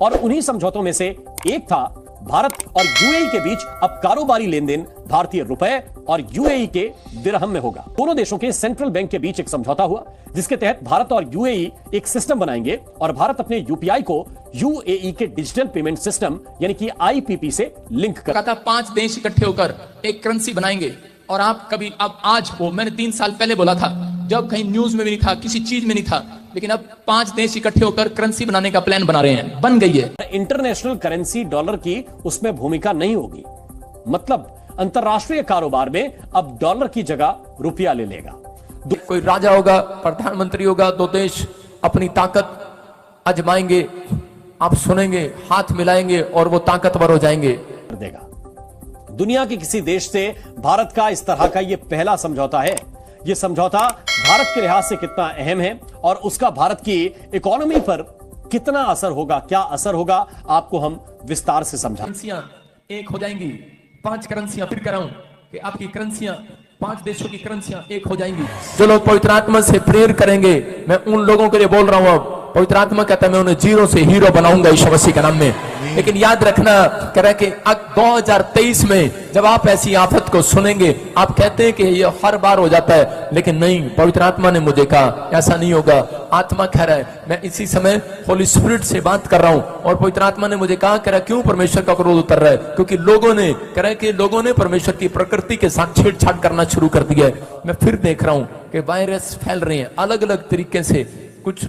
और उन्हीं समझौतों में से एक था भारत और यूएई के बीच अब कारोबारी लेन देन भारतीय रुपए और यूएई के दिरहम में होगा। दोनों देशों के सेंट्रल बैंक के बीच एक समझौता हुआ जिसके तहत भारत और यूएई एक सिस्टम बनाएंगे और भारत अपने यूपीआई को यूएई के डिजिटल पेमेंट सिस्टम यानी कि आईपीपी से लिंक कर 5 देश इकट्ठे होकर एक करेंसी बनाएंगे। और आप आज हो, मैंने 3 साल पहले बोला था, जब कहीं न्यूज में भी नहीं था, किसी चीज में नहीं था, लेकिन अब 5 देश इकट्ठे होकर करेंसी बनाने का प्लान बना रहे हैं, बन गई है। इंटरनेशनल करेंसी डॉलर की उसमें भूमिका नहीं होगी, मतलब अंतरराष्ट्रीय कारोबार में अब डॉलर की जगह रुपया ले लेगा। कोई राजा होगा, प्रधानमंत्री होगा, 2 देश अपनी ताकत आजमाएंगे, आप सुनेंगे, हाथ मिलाएंगे और वो ताकतवर हो जाएंगे। देगा। दुनिया के किसी देश से भारत का इस तरह का यह पहला समझौता है। यह समझौता भारत के लिहाज से कितना अहम है और उसका भारत की इकोनॉमी पर कितना असर होगा, क्या असर होगा, आपको हम विस्तार से समझा। करेंसियां एक हो जाएंगी, 5 करेंसियां, फिर कह रहा हूं कि आपकी करेंसियां 5 देशों की करेंसियां एक हो जाएंगी। जो लोग पवित्र आत्मा से प्रेयर करेंगे, मैं उन लोगों के लिए बोल रहा हूं, अब पवित्र आत्मा कहता है मैं उन्हें जीरो से हीरो बनाऊंगा यीशु मसीह के नाम में। लेकिन याद रखना, कह रहा है कि 2023 में जब आप ऐसी आफत को सुनेंगे, आप कहते हैं कि ये हर बार हो जाता है, लेकिन नहीं, पवित्र आत्मा ने मुझे कहा ऐसा नहीं होगा। आत्मा कह रहा है, मैं इसी समय होली स्पिरिट से बात कर रहा हूं और पवित्र आत्मा ने मुझे कहा, कह रहा क्यों परमेश्वर का क्रोध उतर रहा है? क्योंकि लोगों ने, कह रहा है कि लोगों ने परमेश्वर की प्रकृति के साथ छेड़छाड़ करना शुरू कर दिया है। मैं फिर देख रहा हूं कि वायरस फैल रहे हैं अलग अलग तरीके से। कुछ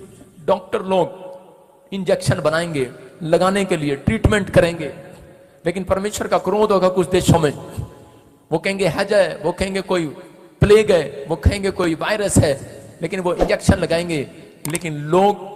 डॉक्टर लोग इंजेक्शन बनाएंगे लगाने के लिए, ट्रीटमेंट करेंगे, लेकिन परमेश्वर का क्रोध होगा कुछ देशों में। वो कहेंगे हैज है, वो कहेंगे कोई प्लेग है, वो कहेंगे कोई वायरस है, लेकिन वो इंजेक्शन लगाएंगे, लेकिन लोग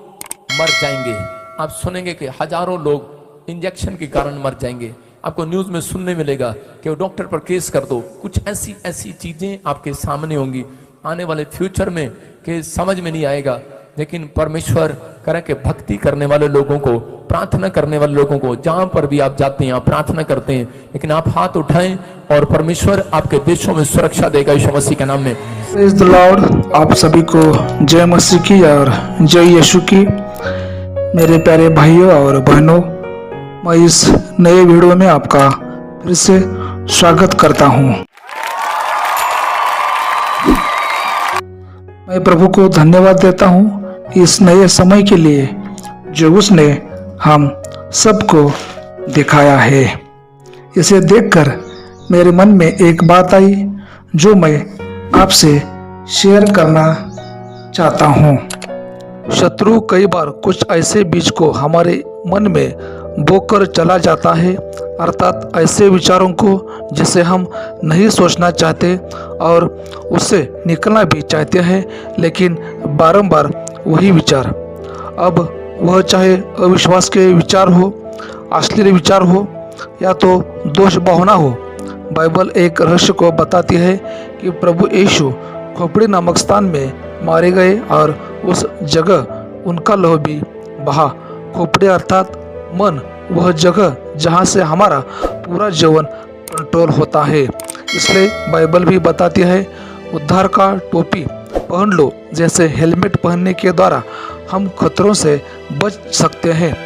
मर जाएंगे। आप सुनेंगे कि हजारों लोग इंजेक्शन के कारण मर जाएंगे। आपको न्यूज में सुनने मिलेगा कि वो डॉक्टर पर केस कर दो। कुछ ऐसी ऐसी चीजें आपके सामने होंगी आने वाले फ्यूचर में कि समझ में नहीं आएगा। लेकिन परमेश्वर करे कि भक्ति करने वाले लोगों को, प्रार्थना करने वाले लोगों को, जहां पर भी आप जाते हैं आप प्रार्थना करते हैं, लेकिन आप हाथ उठाएं और परमेश्वर आपके देशों में सुरक्षा देगा यीशु मसीह के नाम में। Praise the Lord. आप सभी को जय मसीह की और जय यीशु की। मेरे प्यारे भाइयों और बहनों, मैं इस नए वीडियो में आपका फिर से स्वागत करता हूं। मैं प्रभु को धन्यवाद देता हूं इस नए समय के लिए जो उसने हम सबको दिखाया है। इसे देखकर मेरे मन में एक बात आई जो मैं आपसे शेयर करना चाहता हूं। शत्रु कई बार कुछ ऐसे बीज को हमारे मन में बोकर चला जाता है, अर्थात ऐसे विचारों को जिसे हम नहीं सोचना चाहते और उससे निकलना भी चाहते हैं, लेकिन बारंबार वही विचार, अब वह चाहे अविश्वास के विचार हो, अश्लील विचार हो या तो दोष भावना हो। बाइबल एक रहस्य को बताती है कि प्रभु यीशु खोपड़ी नामक स्थान में मारे गए और उस जगह उनका लहू भी बहा। खोपड़ी अर्थात मन, वह जगह जहाँ से हमारा पूरा जीवन कंट्रोल होता है। इसलिए बाइबल भी बताती है उद्धार का टोपी पहन लो, जैसे हेलमेट पहनने के द्वारा हम खतरों से बच सकते हैं,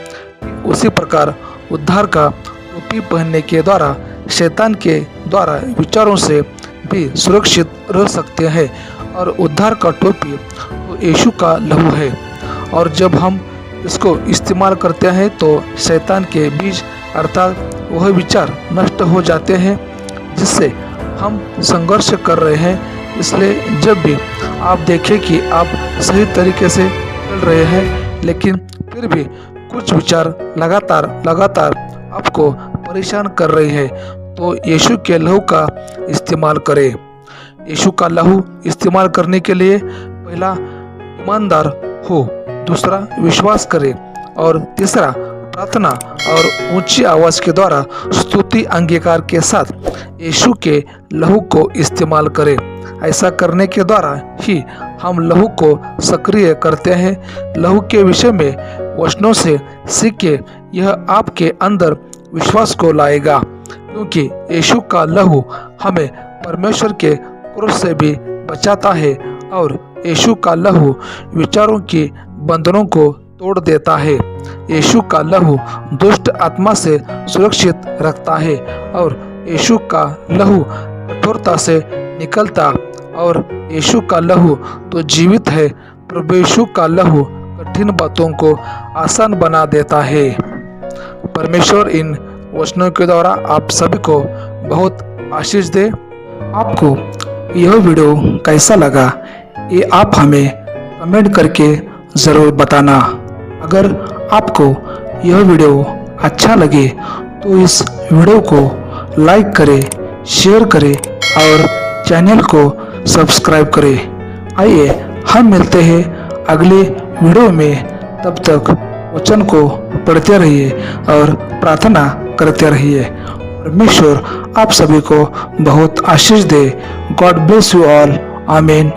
उसी प्रकार उद्धार का टोपी पहनने के द्वारा शैतान के द्वारा विचारों से भी सुरक्षित रह सकते हैं। और उद्धार का टोपी तो यीशु का लहू है, और जब हम इसको इस्तेमाल करते हैं तो शैतान के बीज अर्थात वह विचार नष्ट हो जाते हैं जिससे हम संघर्ष कर रहे हैं। इसलिए जब भी आप देखें कि आप सही तरीके से चल रहे हैं, लेकिन फिर भी कुछ विचार लगातार आपको परेशान कर रहे हैं, तो यीशु के लहू का इस्तेमाल करें। यीशु का लहू इस्तेमाल करने के लिए पहला ईमानदार हो, दूसरा विश्वास करें और तीसरा प्रार्थना और ऊंची आवाज के द्वारा स्तुति अंगीकार के साथ यीशु के लहू को इस्तेमाल करें। ऐसा करने के द्वारा ही हम लहू को सक्रिय करते हैं। लहू के विषय में वचनों से सीखे, यह आपके अंदर विश्वास को लाएगा, क्योंकि यीशु का लहू हमें परमेश्वर के क्रोध से भी बचाता है और यीशु का लहू विचारों की बंधनों को तोड़ देता है। यीशु का लहू दुष्ट आत्मा से सुरक्षित रखता है और यीशु का लहू कठोरता से निकलता और यीशु का लहू तो जीवित है। प्रभु यीशु का लहू कठिन बातों को आसान बना देता है। परमेश्वर इन वचनों के द्वारा आप सभी को बहुत आशीष दे। आपको यह वीडियो कैसा लगा ये आप हमें कमेंट करके ज़रूर बताना। अगर आपको यह वीडियो अच्छा लगे तो इस वीडियो को लाइक करें, शेयर करें और चैनल को सब्सक्राइब करें। आइए हम मिलते हैं अगले वीडियो में। तब तक वचन को पढ़ते रहिए और प्रार्थना करते रहिए। परमेश्वर आप सभी को बहुत आशीष दे। God bless you all. आमीन।